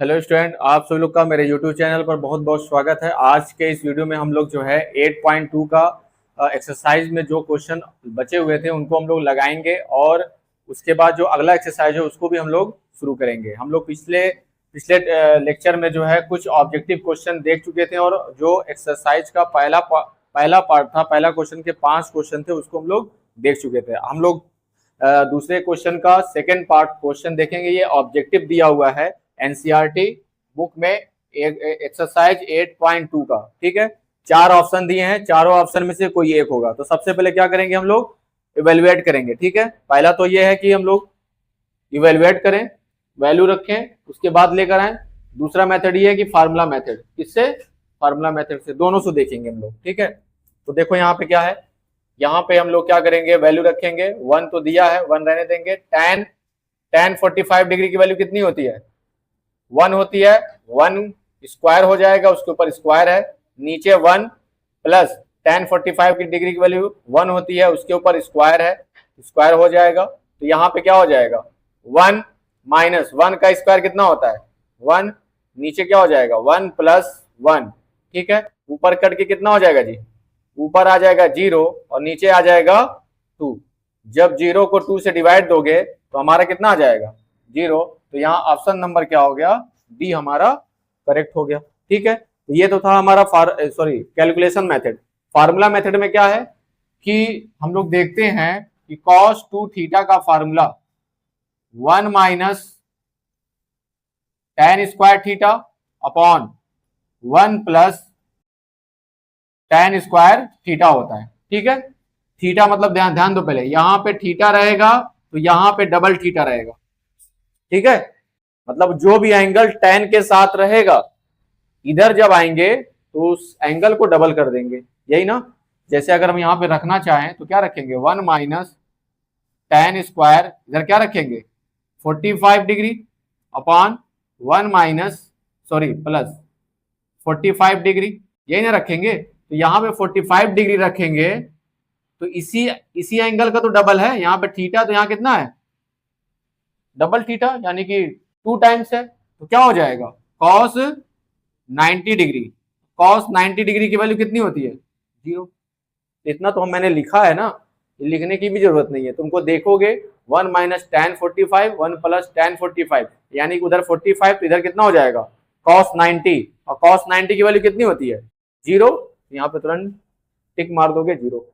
Hello student, आप सभी लोग का मेरे यूट्यूब चैनल पर बहुत बहुत स्वागत है। आज के इस वीडियो में हम लोग जो है 8.2 का एक्सरसाइज में जो क्वेश्चन बचे हुए थे उनको हम लोग लगाएंगे और उसके बाद जो अगला एक्सरसाइज है उसको भी हम लोग शुरू करेंगे। हम लोग पिछले पिछले लेक्चर में जो है कुछ ऑब्जेक्टिव क्वेश्चन देख चुके थे और जो एक्सरसाइज का पहला पार्ट था, पहला क्वेश्चन के 5 क्वेश्चन थे उसको हम लोग देख चुके थे। हम लोग दूसरे क्वेश्चन का सेकेंड पार्ट क्वेश्चन देखेंगे। ये ऑब्जेक्टिव दिया हुआ है एनसीईआरटी बुक में एक्सरसाइज 8.2 का। ठीक है, 4 ऑप्शन दिए हैं, चारों ऑप्शन में से कोई एक होगा। तो सबसे पहले क्या करेंगे, हम लोग इवेलुएट करेंगे। ठीक है, पहला तो ये है कि हम लोग इवेलुएट करें, वैल्यू रखें, उसके बाद लेकर आए। दूसरा मेथड ये है कि फार्मूला मेथड, किससे? फार्मूला मेथड से, दोनों से देखेंगे हम लोग। ठीक है, तो देखो यहाँ पे क्या है, यहाँ पे हम लोग क्या करेंगे, वैल्यू रखेंगे। 1 तो दिया है, 1 रहने देंगे। tan 45 डिग्री की वैल्यू कितनी होती है? 1 होती है। 1 स्क्वायर हो जाएगा, उसके ऊपर स्क्वायर है, नीचे 1 प्लस tan 45 की डिग्री की वैल्यू 1 होती है, उसके ऊपर स्क्वायर है, स्क्वायर हो जाएगा। तो यहाँ पे क्या हो जाएगा, 1 माइनस 1 का स्क्वायर कितना होता है? 1। नीचे क्या हो जाएगा, 1 प्लस 1। ठीक है, ऊपर कट के कितना हो जाएगा जी? ऊपर आ जाएगा 0 और नीचे आ जाएगा 2। जब 0 को 2 से डिवाइड दोगे तो हमारा कितना आ जाएगा? 0। तो यहाँ ऑप्शन नंबर क्या हो गया? डी हमारा करेक्ट हो गया। ठीक है, तो ये तो था हमारा कैलकुलेशन मेथड। फार्मूला मेथड में क्या है कि हम लोग देखते हैं कि cos 2 थीटा का formula 1 minus tan square theta upon 1 plus tan square theta होता है। ठीक है, थीटा मतलब ध्यान दो, पहले यहाँ पे थीटा रहेगा तो यहाँ पे डबल थीटा रहेगा। ठीक है, मतलब जो भी एंगल tan के साथ रहेगा, इधर जब आएंगे तो उस एंगल को डबल कर देंगे, यही ना। जैसे अगर हम यहाँ पे रखना चाहें तो क्या रखेंगे, 1 माइनस tan स्क्वायर, इधर क्या रखेंगे 45 degree upon 1 minus plus 45 degree, यही ना रखेंगे। तो यहाँ पे 45 डिग्री रखेंगे तो इसी एंगल का तो डबल है, यहाँ पे थीटा, तो यहाँ कितना है? डबल थीटा, यानी कि 2 टाइम्स है। तो क्या हो जाएगा, cos 90 डिग्री। cos 90 डिग्री की वैल्यू कितनी होती है? 0। इतना तो मैंने लिखा है ना, लिखने की भी जरूरत नहीं है। तुमको देखोगे 1 माइनस tan 45, 1 प्लस tan 45, यानी कि उधर 45 तो इधर कितना हो जाएगा, cos 90। और cos 90 की वैल्यू कितनी होती है? 0। यहाँ पे तुरंत टिक मार दोगे 0।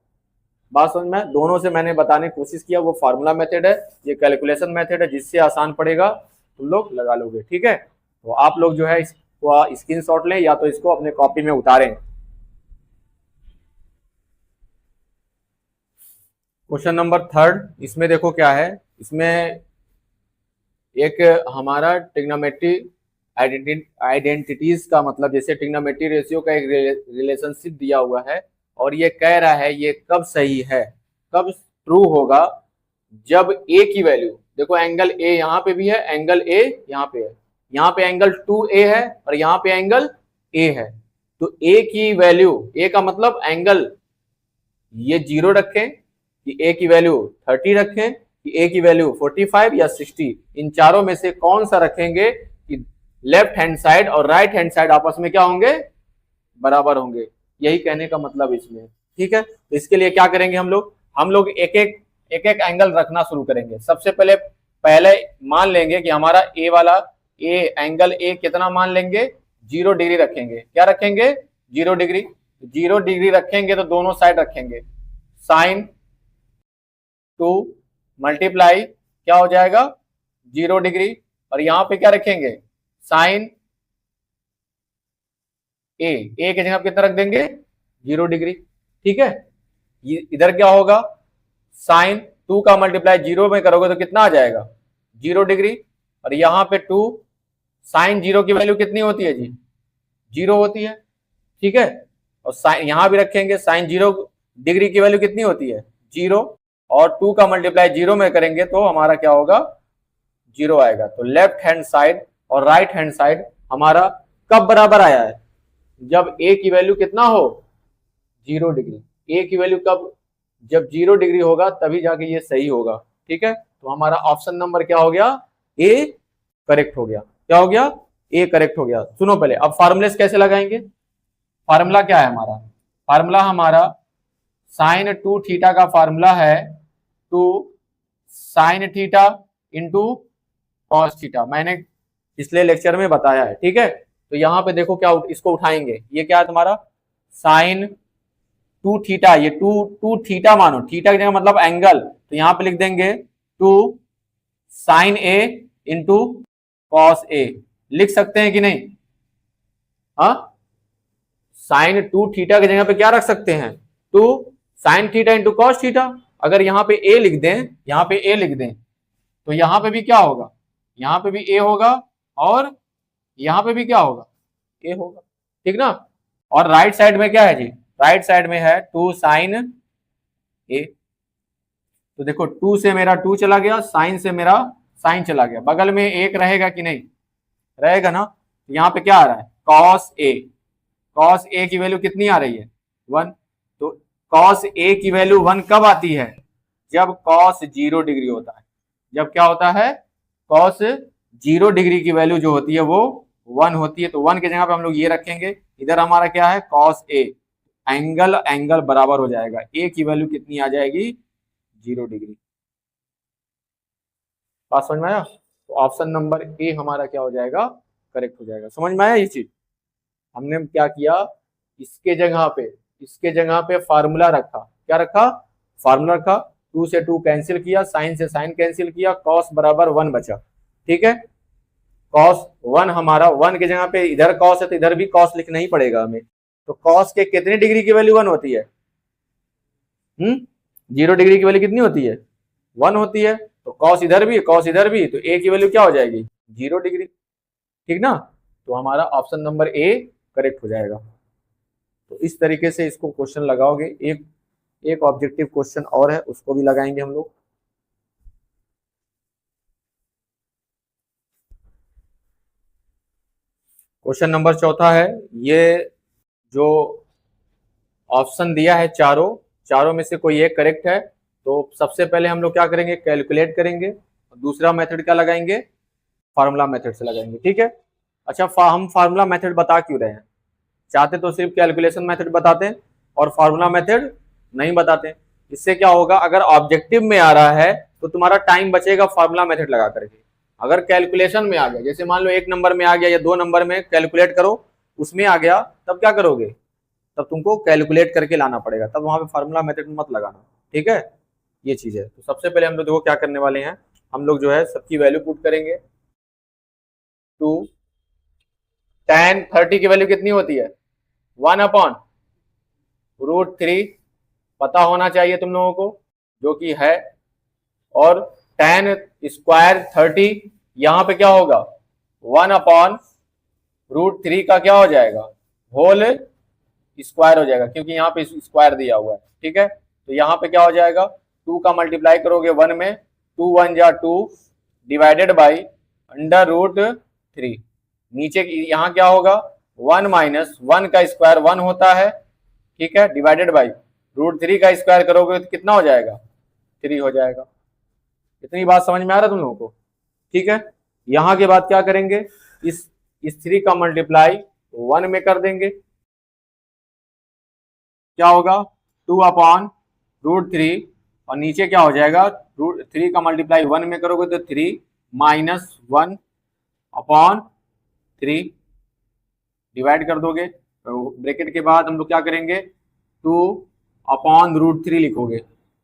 बात समझ में? दोनों से मैंने बताने की कोशिश किया, वो फार्मूला मेथड है, ये कैलकुलेशन मेथड है, जिससे आसान पड़ेगा तुम लोग लगा लोगे। ठीक है, तो आप लोग जो है इसको स्क्रीनशॉट लें या तो इसको अपने कॉपी में उतारें। क्वेश्चन नंबर 3, इसमें देखो क्या है, इसमें एक हमारा ट्रिग्नोमेट्री आइडेंटिटीज का मतलब, जैसे ट्रिग्नोमेट्री रेशियो का एक रिलेशनशिप दिया हुआ है और ये कह रहा है ये कब सही है, कब ट्रू होगा, जब ए की वैल्यू, देखो एंगल ए यहाँ पे भी है, एंगल ए यहाँ पे है, यहाँ पे एंगल 2A है और यहाँ पे एंगल ए है। तो ए की वैल्यू, ए का मतलब एंगल, ये 0 रखें कि ए की वैल्यू 30 रखें कि ए की वैल्यू 45 या 60, इन चारों में से कौन सा रखेंगे कि लेफ्ट हैंड साइड और राइट हैंड साइड आपस में क्या होंगे, बराबर होंगे। यही कहने का मतलब इसमें। ठीक है, तो इसके लिए क्या करेंगे, हम लोग एक एक एंगल रखना शुरू करेंगे। सबसे पहले मान लेंगे कि हमारा ए वाला एंगल ए कितना मान लेंगे, 0 डिग्री रखेंगे। क्या रखेंगे? 0 डिग्री। 0 डिग्री रखेंगे तो दोनों साइड रखेंगे साइन 2 मल्टीप्लाई क्या हो जाएगा, 0 डिग्री, और यहां पे क्या रखेंगे, साइन ए की जगह कितना रख देंगे, 0 डिग्री। ठीक है, इधर क्या होगा, साइन 2 का मल्टीप्लाई 0 में करोगे तो कितना आ जाएगा, 0 डिग्री, और यहाँ पे 2 साइन 0 की वैल्यू कितनी होती है जी, 0 होती है। ठीक है, और साइन यहां भी रखेंगे, साइन 0 डिग्री की वैल्यू कितनी होती है, 0, और 2 का मल्टीप्लाई 0 में करेंगे तो हमारा क्या होगा, 0 आएगा। तो लेफ्ट हैंड साइड और राइट हैंड साइड हमारा कब बराबर आया है, जब ए की वैल्यू कितना हो, 0 डिग्री। ए की वैल्यू कब, जब 0 डिग्री होगा तभी जाके ये सही होगा। ठीक है, तो हमारा ऑप्शन नंबर क्या हो गया, ए करेक्ट हो गया। क्या हो गया, ए करेक्ट हो गया। सुनो पहले, अब फार्मूले कैसे लगाएंगे। फार्मूला क्या है हमारा, फार्मूला हमारा साइन 2 थीटा का फार्मूला है 2 sine theta into cos theta, मैंने पिछले लेक्चर में बताया है, ठीक है। तो यहाँ पे देखो क्या इसको उठाएंगे, ये क्या है तुम्हारा साइन 2 थीटा, ये टू थीटा मानो, थीटा की जगह मतलब एंगल, तो यहाँ पे लिख देंगे 2 sign A into cos A, लिख सकते हैं कि नहीं। हाँ, साइन 2 थीटा की जगह पे क्या रख सकते हैं 2 sine theta into cos theta. अगर यहाँ पे ए लिख दें, यहाँ पे ए लिख दें, तो यहाँ पे भी क्या होगा, यहाँ पे भी ए होगा और यहाँ पे भी क्या होगा ए होगा, ठीक ना। और राइट साइड में क्या है जी, राइट साइड में है 2 साइन ए, तो देखो 2 से मेरा 2 चला गया, साइन से मेरा साइन चला गया, बगल में एक रहेगा कि नहीं, रहेगा ना। यहाँ पे क्या आ रहा है कॉस ए, कॉस ए की वैल्यू कितनी आ रही है 1, तो कॉस ए की वैल्यू 1 कब आती है, जब कॉस 0 डिग्री होता है, जब क्या होता है कॉस 0 डिग्री की वैल्यू जो होती है वो 1 होती है। तो 1 की जगह पे हम लोग ये रखेंगे, इधर हमारा क्या है कॉस ए, एंगल बराबर हो जाएगा, ए की वैल्यू कितनी आ जाएगी 0 डिग्री। बात समझ में आया, तो ऑप्शन नंबर ए हमारा क्या हो जाएगा करेक्ट हो जाएगा। समझ में आया ये चीज, हमने क्या किया, इसके जगह पे फार्मूला रखा, क्या रखा फार्मूला रखा, 2 से 2 कैंसिल किया, साइन से साइन कैंसिल किया, कॉस बराबर 1 बचा, ठीक है। कॉस 1 हमारा 1 की जगह पे इधर कॉस है तो इधर भी कॉस लिखना ही पड़ेगा हमें, तो कॉस के कितने डिग्री की वैल्यू 1 होती है, 0 डिग्री की वैल्यू कितनी होती है 1 होती है, तो कॉस इधर भी कॉस इधर भी, तो ए की वैल्यू क्या हो जाएगी 0 डिग्री, ठीक ना। तो हमारा ऑप्शन नंबर ए करेक्ट हो जाएगा। तो इस तरीके से इसको क्वेश्चन लगाओगे। एक ऑब्जेक्टिव क्वेश्चन और है, उसको भी लगाएंगे हम लोग। क्वेश्चन नंबर 4 है, ये जो ऑप्शन दिया है चारों में से कोई एक करेक्ट है, तो सबसे पहले हम लोग क्या करेंगे कैलकुलेट करेंगे, दूसरा मेथड क्या लगाएंगे फार्मूला मेथड से लगाएंगे, ठीक है। अच्छा, हम फार्मूला मेथड बता क्यों रहे हैं, चाहते तो सिर्फ कैलकुलेशन मेथड बताते हैं और फार्मूला मेथड नहीं बताते। इससे क्या होगा, अगर ऑब्जेक्टिव में आ रहा है तो तुम्हारा टाइम बचेगा फार्मूला मेथड लगा करके। अगर कैलकुलेशन में आ गया, जैसे मान लो 1 नंबर में आ गया या 2 नंबर में कैलकुलेट करो उसमें आ गया, तब क्या करोगे, तब तुमको कैलकुलेट करके लाना पड़ेगा, तब वहां पे फार्मूला मेथड मत लगाना, ठीक है। ये चीज है। तो सबसे पहले हम लोग देखो क्या करने वाले हैं, हम लोग जो है सबकी वैल्यू पुट करेंगे। 2 tan 30 की वैल्यू कितनी होती है 1/√3, पता होना चाहिए तुम लोगों को, जो कि है। और tan स्क्वायर 30 यहां पे क्या होगा 1/√3 का क्या हो जाएगा होल स्क्वायर हो जाएगा, क्योंकि यहाँ पे स्क्वायर दिया हुआ है, ठीक है। तो यहाँ पे क्या हो जाएगा 2 का मल्टीप्लाई करोगे 1 में, 2 1 जा 2 डिवाइडेड बाई √3, नीचे यहाँ क्या होगा 1 माइनस 1 का स्क्वायर 1 होता है, ठीक है, डिवाइडेड बाई √3 का स्क्वायर करोगे तो कितना हो जाएगा 3 हो जाएगा। इतनी बात समझ में आ रहा है तुम लोगों को, ठीक है। यहाँ के बाद क्या करेंगे, इस 3 का मल्टीप्लाई 1 में कर देंगे, क्या होगा 2/√3, और नीचे क्या हो जाएगा 3 का मल्टीप्लाई 1 में करोगे तो 3 माइनस 1/3 डिवाइड कर दोगे, तो ब्रैकेट के बाद हम लोग क्या करेंगे 2/√3 लिखोगे,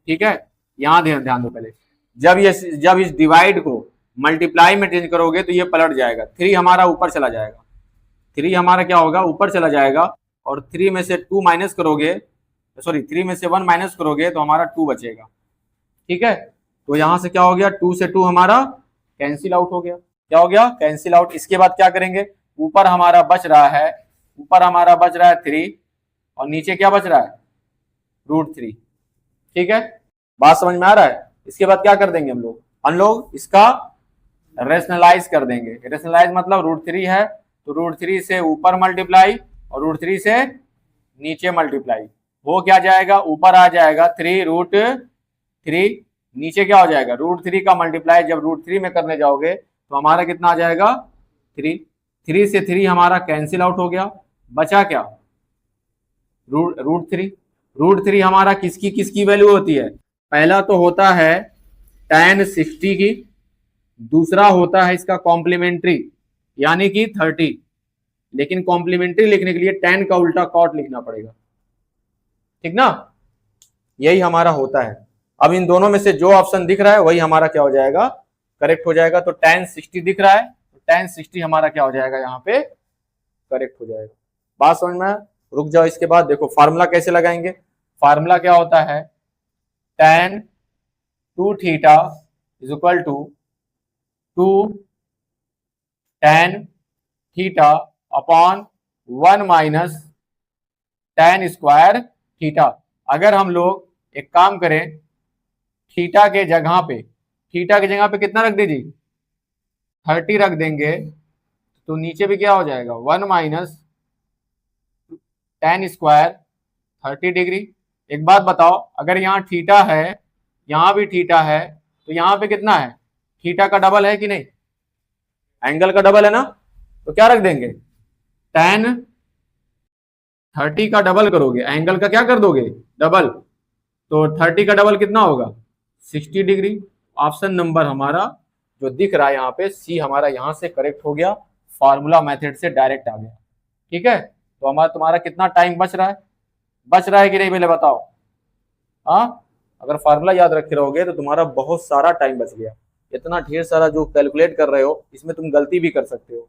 ठीक है। यहाँ ध्यान दो पहले, जब इस डिवाइड को मल्टीप्लाई में चेंज करोगे तो ये पलट जाएगा, 3 हमारा ऊपर चला जाएगा, 3 हमारा क्या होगा ऊपर चला जाएगा, और 3 में से 2 माइनस करोगे, सॉरी 3 में से 1 माइनस करोगे तो हमारा 2 बचेगा, ठीक है। तो यहां से क्या हो गया 2 से 2 हमारा कैंसिल आउट हो गया, क्या हो गया कैंसिल आउट। इसके बाद क्या करेंगे, ऊपर हमारा बच रहा है 3 और नीचे क्या बच रहा है √3, ठीक है। बात समझ में आ रहा है। इसके बाद क्या कर देंगे हम लोग इसका रेशनलाइज कर देंगे। रेशनलाइज मतलब √3 है तो √3 से ऊपर मल्टीप्लाई और √3 से नीचे मल्टीप्लाई, वो क्या जाएगा ऊपर आ जाएगा 3√3, नीचे क्या हो जाएगा √3 का मल्टीप्लाई, जब √3 में करने जाओगे तो हमारा कितना आ जाएगा 3, 3 से 3 हमारा कैंसिल आउट हो गया, बचा क्या, रूट थ्री। रूट थ्री हमारा किसकी किसकी वैल्यू होती है, पहला तो होता है tan 60 की, दूसरा होता है इसका कॉम्प्लीमेंट्री यानी कि 30, लेकिन कॉम्प्लीमेंट्री लिखने के लिए tan का उल्टा cot लिखना पड़ेगा, ठीक ना, यही हमारा होता है। अब इन दोनों में से जो ऑप्शन दिख रहा है वही हमारा क्या हो जाएगा, करेक्ट हो जाएगा। तो tan 60 दिख रहा है, तो tan 60 हमारा क्या हो जाएगा, यहाँ पे करेक्ट हो जाएगा। बात समझ में, रुक जाओ, इसके बाद देखो फार्मूला कैसे लगाएंगे। फार्मूला क्या होता है, tan 2 theta is equal to 2 tan theta upon 1 minus tan square theta. अगर हम लोग एक काम करें, थीटा के जगह पे, थीटा की जगह पे कितना रख दीजिए, 30 रख देंगे, तो नीचे भी क्या हो जाएगा, 1 माइनस tan स्क्वायर 30 डिग्री। एक बात बताओ, अगर यहाँ थीटा है, यहाँ भी थीटा है, तो यहाँ पे कितना है, थीटा का डबल है कि नहीं, एंगल का डबल है ना, तो क्या रख देंगे, tan 30 का डबल करोगे, एंगल का क्या कर दोगे, डबल, तो 30 का डबल कितना होगा, 60 डिग्री। ऑप्शन नंबर हमारा जो दिख रहा है यहाँ पे सी हमारा यहाँ से करेक्ट हो गया, फार्मूला मेथड से डायरेक्ट आ गया, ठीक है। तो हमारा तुम्हारा कितना टाइम बच रहा है, बच रहा है कि नहीं पहले बताओ, हाँ, अगर फार्मूला याद रखे रहोगे तो तुम्हारा बहुत सारा टाइम बच गया। इतना ढेर सारा जो कैलकुलेट कर रहे हो इसमें तुम गलती भी कर सकते हो,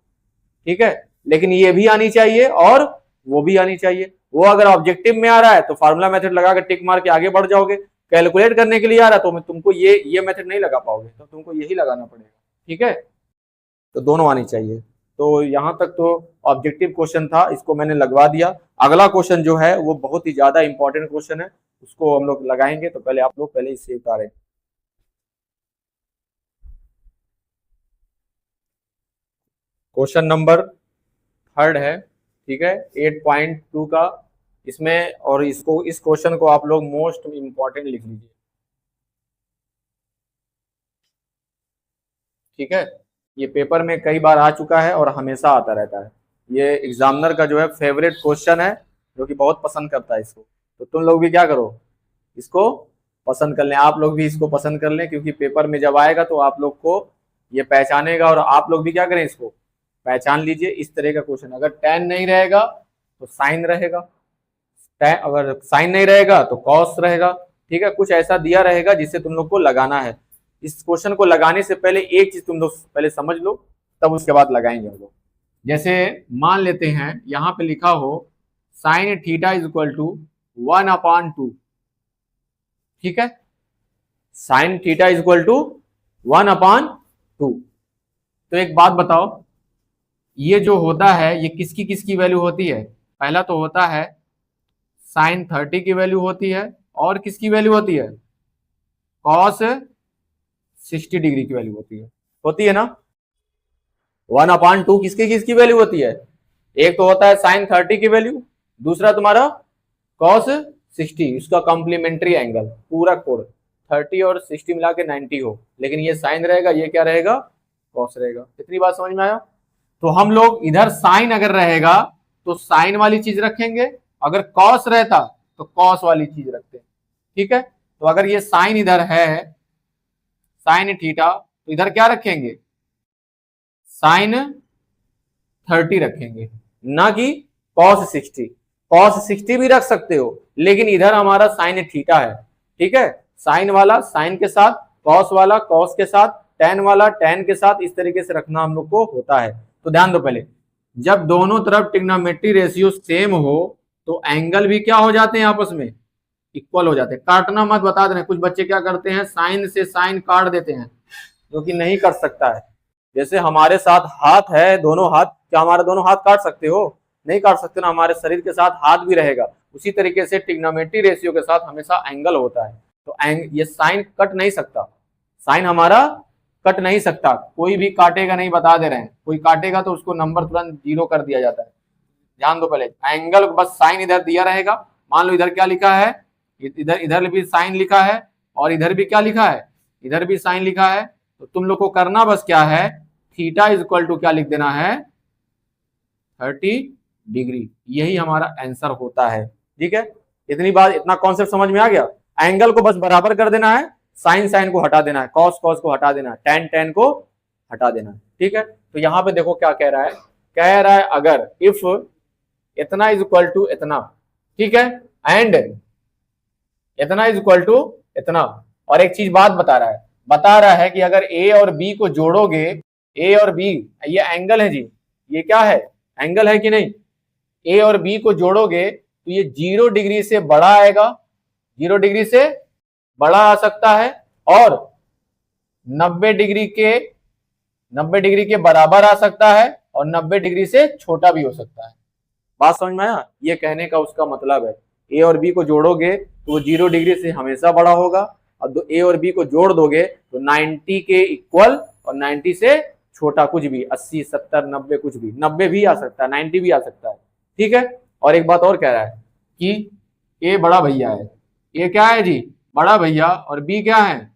ठीक है, लेकिन ये भी आनी चाहिए और वो भी आनी चाहिए। वो अगर ऑब्जेक्टिव में आ रहा है तो फार्मूला मेथड लगा के टिक मार के आगे बढ़ जाओगे, कैलकुलेट करने के लिए आ रहा है तो तुमको ये मेथड नहीं लगा पाओगे, तो तुमको यही लगाना पड़ेगा, ठीक है। तो दोनों आनी चाहिए। तो यहां तक तो ऑब्जेक्टिव क्वेश्चन था, इसको मैंने लगवा दिया। अगला क्वेश्चन जो है वो बहुत ही ज्यादा इंपॉर्टेंट क्वेश्चन है, उसको हम लोग लगाएंगे। तो पहले आप लोग पहले इसे उतारें। क्वेश्चन नंबर 3 है, ठीक है, 8.2 का इसमें, और इसको, इस क्वेश्चन को आप लोग मोस्ट इंपॉर्टेंट लिख लीजिए, ठीक है। ये पेपर में कई बार आ चुका है और हमेशा आता रहता है। ये एग्जामिनर का जो है फेवरेट क्वेश्चन है, जो कि बहुत पसंद करता है इसको। तो तुम लोग भी क्या करो, इसको पसंद कर लें, आप लोग भी इसको पसंद कर लें, क्योंकि पेपर में जब आएगा तो आप लोग को ये पहचानेगा, और आप लोग भी क्या करें, इसको पहचान लीजिए। इस तरह का क्वेश्चन, अगर tan नहीं रहेगा तो साइन रहेगा, अगर साइन नहीं रहेगा तो कॉस रहेगा, ठीक है, कुछ ऐसा दिया रहेगा जिससे तुम लोग को लगाना है। इस क्वेश्चन को लगाने से पहले एक चीज तुम लोग पहले समझ लो, तब उसके बाद लगाएंगे हम लोग। जैसे मान लेते हैं यहाँ पे लिखा हो sine theta is equal to 1/2, ठीक है, sine theta is equal to 1/2। तो एक बात बताओ, ये जो होता है ये किसकी किसकी वैल्यू होती है, पहला तो होता है साइन 30 की वैल्यू होती है, और किसकी वैल्यू होती है, कॉस 60 डिग्री की वैल्यू होती है ना। 1/2 किसकी किसकी वैल्यू होती है, एक तो होता है साइन 30 की वैल्यू, दूसरा तुम्हारा कॉस 60, इसका कॉम्प्लीमेंट्री एंगल, पूरा कोड 30 और 60 मिला के 90 हो, लेकिन ये साइन रहेगा, ये क्या रहेगा, कॉस रहेगा। इतनी बात समझ में आया। तो हम लोग इधर साइन अगर रहेगा तो साइन वाली चीज रखेंगे, अगर कॉस रहता तो कॉस वाली चीज रखते हैं, ठीक है। तो अगर ये साइन इधर है, साइन थीटा, तो इधर क्या रखेंगे, साइन 30 रखेंगे, ना कि कॉस 60। कॉस 60 भी रख सकते हो, लेकिन इधर हमारा साइन थीटा है, ठीक है, साइन वाला साइन के साथ, कॉस वाला कॉस के साथ, टेन वाला टेन के साथ, इस तरीके से रखना हम लोग को होता है। तो ध्यान दो, पहले जब दोनों तरफ ट्रिग्नोमेट्री रेशियो सेम हो तो एंगल भी क्या हो जाते हैं, आपस में इक्वल हो जाते हैं। काटना मत, बता दे रहे हैं, कुछ बच्चे क्या करते हैं, साइन से साइन काट देते हैं, जो कि नहीं कर सकता है। जैसे हमारे साथ हाथ है, दोनों हाथ, क्या हमारे दोनों हाथ काट सकते हो, नहीं काट सकते ना, हमारे शरीर के साथ हाथ भी रहेगा। उसी तरीके से ट्रिग्नोमेट्री रेशियो के साथ हमेशा एंगल होता है। तो ये साइन कट नहीं सकता, साइन हमारा कट नहीं सकता, कोई भी काटेगा नहीं, बता दे रहे हैं, कोई काटेगा तो उसको नंबर तुरंत 0 कर दिया जाता है। ध्यान दो, पहले एंगल बस साइन इधर दिया रहेगा, मान लो इधर क्या लिखा है, इधर इधर भी साइन लिखा है, और इधर भी क्या लिखा है, इधर भी साइन लिखा है। तो तुम लोग को करना बस क्या है, थीटा इज इक्वल टू क्या लिख देना है, 30 डिग्री। यही हमारा आंसर होता है। ठीक है, इतनी बात, इतना कॉन्सेप्ट समझ में आ गया। एंगल को बस बराबर कर देना है, साइन साइन को हटा देना है, कॉस कॉस को हटा देना है, टेन टेन को हटा देना है। ठीक है, तो यहाँ पे देखो क्या कह रहा है, कह रहा है अगर इफ इतना इज इक्वल टू इतना, ठीक है, एंड इतना इज इक्वल टू इतना, और एक चीज बात बता रहा है कि अगर ए और बी को जोड़ोगे, ए और बी, ये एंगल है जी, ये क्या है, एंगल है कि नहीं, ए और बी को जोड़ोगे तो ये 0 डिग्री से बड़ा आएगा, 0 डिग्री से बड़ा आ सकता है, और 90 डिग्री के बराबर आ सकता है, और 90 डिग्री से छोटा भी हो सकता है। बात समझ में आया, ये कहने का उसका मतलब है ए और बी को जोड़ोगे तो वो 0 डिग्री से हमेशा बड़ा होगा, और ए और बी को जोड़ दोगे तो 90 के इक्वल और 90 से छोटा कुछ भी, 80 70 90 कुछ भी, 90 भी आ सकता है, 90 भी आ सकता है। ठीक है, और एक बात और कह रहा है कि ए बड़ा भैया है, ए क्या है जी, बड़ा भैया, और बी क्या है,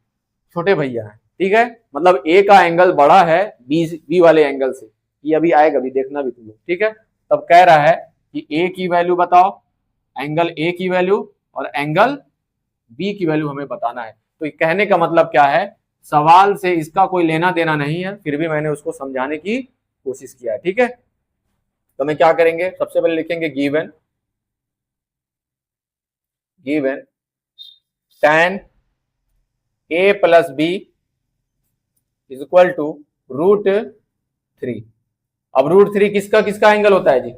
छोटे भैया है। ठीक है, मतलब ए का एंगल बड़ा है बी वाले एंगल से, ये अभी आएगा, अभी देखना भी तुम लोग। ठीक है, तब कह रहा है कि ए की वैल्यू बताओ, एंगल ए की वैल्यू और एंगल बी की वैल्यू हमें बताना है। तो कहने का मतलब क्या है, सवाल से इसका कोई लेना देना नहीं है, फिर भी मैंने उसको समझाने की कोशिश किया है। ठीक है, तो मैं क्या करेंगे, सबसे पहले लिखेंगे given tan a plus B is equal to √3। अब √3 किसका किसका एंगल होता है जी,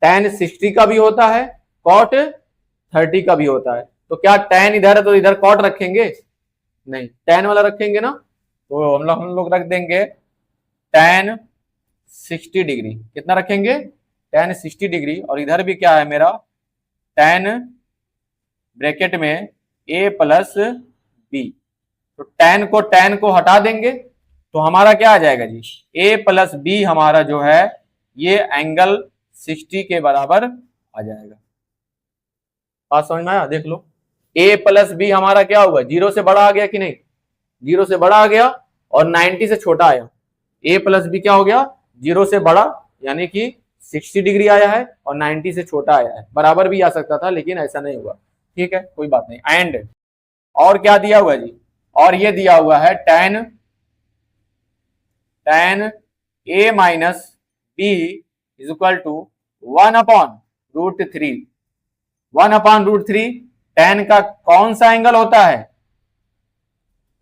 tan 60 का भी होता है, cot 30 का भी होता है। तो क्या tan इधर है तो इधर cot रखेंगे, नहीं, tan वाला रखेंगे ना, तो हम लोग रख देंगे tan 60 डिग्री। कितना रखेंगे, tan 60 डिग्री, और इधर भी क्या है मेरा, tan ब्रैकेट में a प्लस बी, तो tan को हटा देंगे तो हमारा क्या आ जाएगा जी, a प्लस बी हमारा जो है ये एंगल 60 के बराबर आ जाएगा। बात समझ में आया, देख लो, a प्लस बी हमारा क्या हुआ, 0 से बड़ा आ गया कि नहीं, 0 से बड़ा आ गया, और 90 से छोटा आया, a प्लस बी क्या हो गया, 0 से बड़ा यानी कि 60 डिग्री आया है, और 90 से छोटा आया है, बराबर भी आ सकता था लेकिन ऐसा नहीं हुआ। ठीक है, कोई बात नहीं। एंड और क्या दिया हुआ है जी, और ये दिया हुआ है tan a minus B is equal to 1/√3। 1/√3 tan का कौन सा एंगल होता है,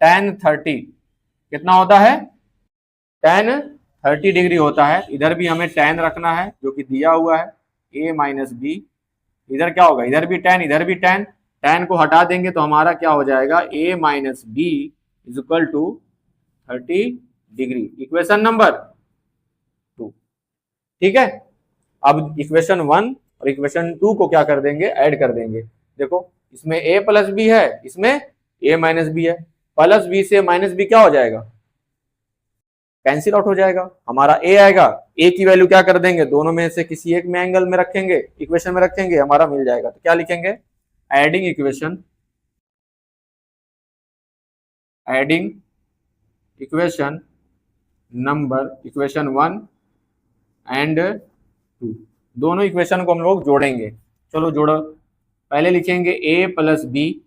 tan 30। कितना होता है, tan 30 डिग्री होता है। इधर भी हमें tan रखना है जो कि दिया हुआ है, a माइनस बी, इधर क्या होगा, इधर भी tan, इधर भी tan, tan को हटा देंगे तो हमारा क्या हो जाएगा, a minus B is equal to 30 degree. Equation number 2। ठीक है, अब इक्वेशन 1 और इक्वेशन 2 को क्या कर देंगे, ऐड कर देंगे। देखो इसमें a प्लस बी है, इसमें a माइनस बी है, प्लस बी से माइनस बी क्या हो जाएगा, कैंसिल आउट हो जाएगा, हमारा a आएगा, a की वैल्यू क्या कर देंगे, दोनों में से किसी एक में एंगल में रखेंगे, इक्वेशन में रखेंगे, हमारा मिल जाएगा। तो क्या लिखेंगे, adding equation number equation 1 and 2, दोनों इक्वेशन को हम लोग जोड़ेंगे। चलो जोड़ो, पहले लिखेंगे a प्लस बी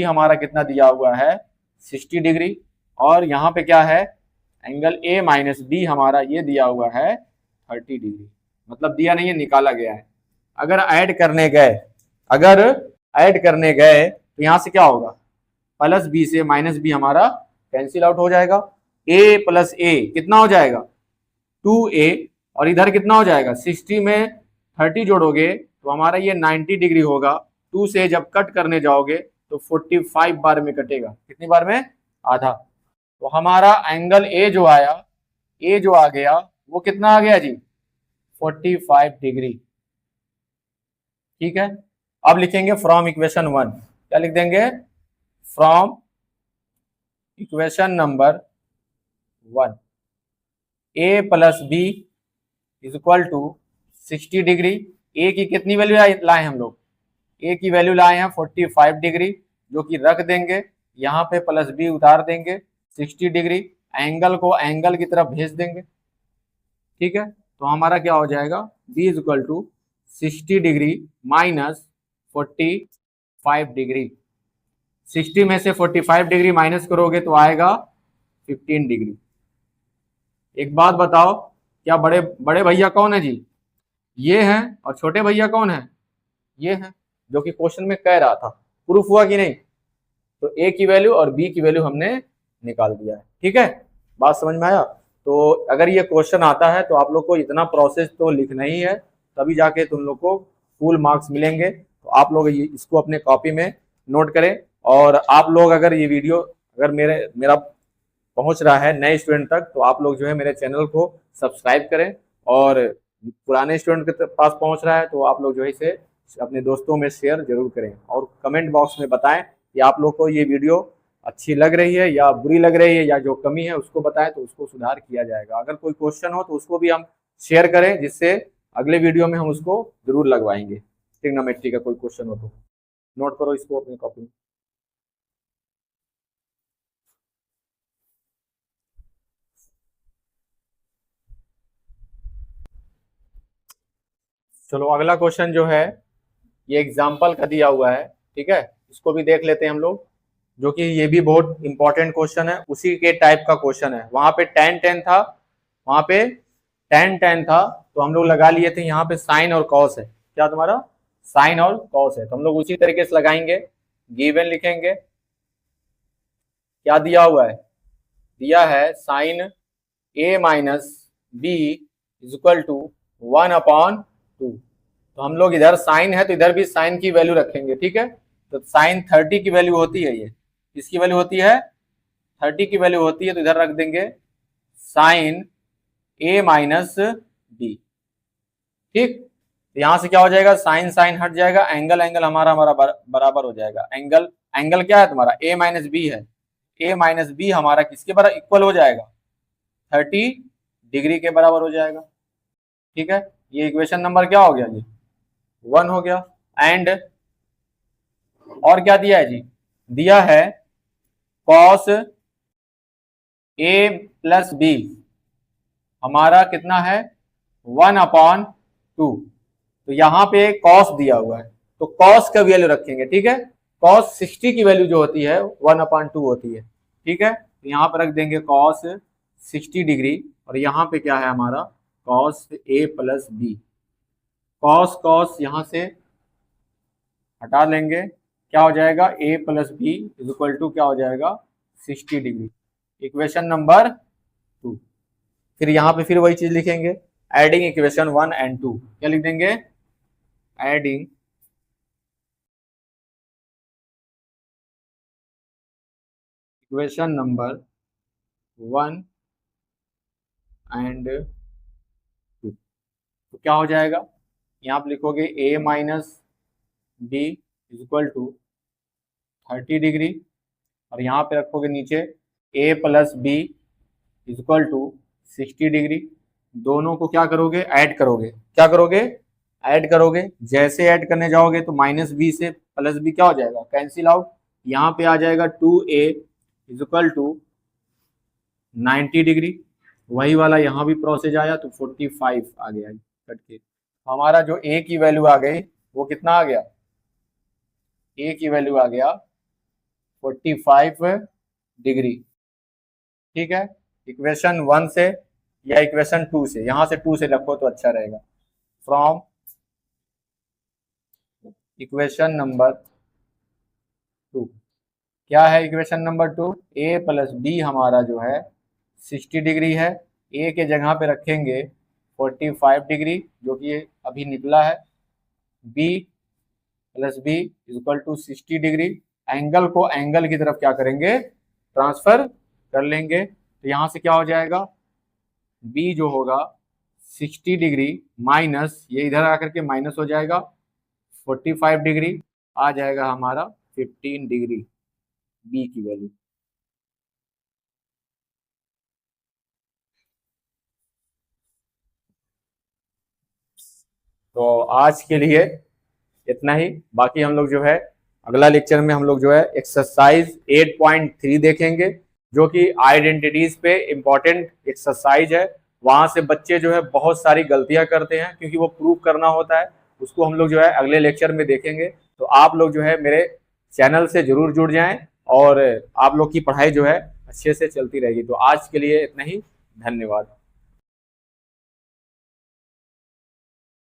हमारा कितना दिया हुआ है, 60 डिग्री, और यहाँ पे क्या है, एंगल a माइनस बी हमारा ये दिया हुआ है 30 डिग्री, मतलब दिया नहीं है, निकाला गया है। अगर ऐड करने गए तो यहाँ से क्या होगा, प्लस बी से माइनस बी हमारा कैंसिल आउट हो जाएगा, a प्लस ए कितना हो जाएगा 2a, और इधर कितना हो जाएगा, 60 में 30 जोड़ोगे तो हमारा ये 90 डिग्री होगा, 2 से जब कट करने जाओगे तो 45 बार में कटेगा, कितनी बार में, आधा। तो हमारा एंगल a जो आ गया वो कितना आ गया जी, 45 डिग्री। ठीक है, अब लिखेंगे फ्रॉम इक्वेशन 1, क्या लिख देंगे, from equation number 1 a plus B is equal to 60 degree. a की कितनी वैल्यू लाए हम लोग, a की वैल्यू लाए हैं 45 डिग्री, जो कि रख देंगे, यहाँ पे प्लस बी उतार देंगे, 60 डिग्री, एंगल को एंगल की तरफ भेज देंगे। ठीक है, तो हमारा क्या हो जाएगा, b is equal to 60 degree minus 45 degree. 60 में से 45 डिग्री माइनस करोगे तो आएगा 15 डिग्री। एक बात बताओ, क्या बड़े बड़े भैया कौन है जी, ये हैं, और छोटे भैया कौन है, ये हैं, जो कि क्वेश्चन में कह रहा था। प्रूफ हुआ कि नहीं? तो ए की वैल्यू और बी की वैल्यू हमने निकाल दिया है। ठीक है, बात समझ में आया? तो अगर ये क्वेश्चन आता है तो आप लोग को इतना प्रोसेस तो लिखना ही है, तभी जाके तुम लोग को फुल मार्क्स मिलेंगे। तो आप लोग इसको अपने कॉपी में नोट करें। और आप लोग अगर ये वीडियो अगर मेरा पहुंच रहा है नए स्टूडेंट तक, तो आप लोग जो है मेरे चैनल को सब्सक्राइब करें, और पुराने स्टूडेंट के पास पहुंच रहा है तो आप लोग जो है इसे अपने दोस्तों में शेयर जरूर करें, और कमेंट बॉक्स में बताएं कि आप लोग को ये वीडियो अच्छी लग रही है या बुरी लग रही है, या जो कमी है उसको बताएं तो उसको सुधार किया जाएगा। अगर कोई क्वेश्चन हो तो उसको भी हम शेयर करें, जिससे अगले वीडियो में हम उसको जरूर लगवाएंगे। ट्रिग्नोमेट्री का कोई क्वेश्चन हो तो नोट करो इसको अपनी कॉपी में। चलो अगला क्वेश्चन जो है ये एग्जाम्पल का दिया हुआ है। ठीक है, इसको भी देख लेते हैं हम लोग, जो कि ये भी बहुत इंपॉर्टेंट क्वेश्चन है, उसी के टाइप का क्वेश्चन है। वहां पे tan tan था, वहां पे tan tan था, तो हम लोग लगा लिए थे, यहाँ पे साइन और कॉस है। क्या तुम्हारा साइन और कॉस है, तो हम लोग उसी तरीके से लगाएंगे। गिवन लिखेंगे, क्या दिया हुआ है, दिया है sine a minus B is equal to 1/2। तो हम लोग इधर साइन है तो इधर भी साइन की वैल्यू रखेंगे। ठीक है, तो साइन 30 की वैल्यू होती है, ये किसकी वैल्यू होती है, 30 की वैल्यू होती है, तो इधर रख देंगे साइन a माइनस बी। ठीक, तो यहां से क्या हो जाएगा, साइन साइन हट जाएगा, एंगल एंगल हमारा बराबर हो जाएगा। एंगल एंगल क्या है तुम्हारा, a माइनस बी है, a माइनस बी हमारा किसके बराबर इक्वल हो जाएगा, 30 डिग्री के बराबर हो जाएगा। ठीक है, ये इक्वेशन नंबर क्या हो गया जी, 1 हो गया। एंड और क्या दिया है जी, दिया है कॉस a प्लस बी हमारा कितना है 1/2। तो यहाँ पे कॉस दिया हुआ है, तो कॉस का वैल्यू रखेंगे। ठीक है, कॉस 60 की वैल्यू जो होती है 1/2 होती है। ठीक है, तो यहाँ पर रख देंगे कॉस 60 डिग्री, और यहाँ पे क्या है हमारा cos a plus B. Cos cos यहाँ से हटा लेंगे, क्या हो जाएगा a plus B is equal to क्या हो जाएगा 60 डिग्री। Equation number 2। फिर यहाँ पे फिर वही चीज लिखेंगे, एडिंग इक्वेशन 1 एंड 2। क्या लिख देंगे, एडिंग इक्वेशन नंबर 1 एंड 2। तो क्या हो जाएगा, यहाँ पे लिखोगे a minus B is equal to 30 degree, और यहाँ पे रखोगे नीचे a plus B is equal to 60 degree. दोनों को क्या करोगे, ऐड करोगे। क्या करोगे, ऐड करोगे। जैसे ऐड करने जाओगे तो माइनस बी से प्लस बी क्या हो जाएगा, कैंसिल आउट। यहाँ पे आ जाएगा 2a is equal to 90 degree. वही वाला यहाँ भी प्रोसेस आया तो 45 आ गया कट के। हमारा जो a की वैल्यू आ गई वो कितना आ गया, a की वैल्यू आ गया 45 डिग्री। ठीक है, इक्वेशन 1 से या इक्वेशन 2 से, यहां से 2 से रखो तो अच्छा रहेगा। फ्रॉम इक्वेशन नंबर 2, क्या है equation number 2, a plus B हमारा जो है 60 डिग्री है, a के जगह पे रखेंगे 45 डिग्री जो कि अभी निकला है, b plus B is equal to 60 degree. Angle को एंगल की तरफ क्या करेंगे, ट्रांसफर कर लेंगे। तो यहां से क्या हो जाएगा, b जो होगा 60 डिग्री माइनस, ये इधर आकर के माइनस हो जाएगा 45 डिग्री, आ जाएगा हमारा 15 डिग्री b की वैल्यू। तो आज के लिए इतना ही। बाकी हम लोग जो है अगला लेक्चर में हम लोग जो है एक्सरसाइज 8.3 देखेंगे, जो कि आइडेंटिटीज पे इंपॉर्टेंट एक्सरसाइज है। वहां से बच्चे जो है बहुत सारी गलतियां करते हैं, क्योंकि वो प्रूव करना होता है। उसको हम लोग जो है अगले लेक्चर में देखेंगे। तो आप लोग जो है मेरे चैनल से जरूर जुड़ जाएं, और आप लोग की पढ़ाई जो है अच्छे से चलती रहेगी। तो आज के लिए इतना ही, धन्यवाद।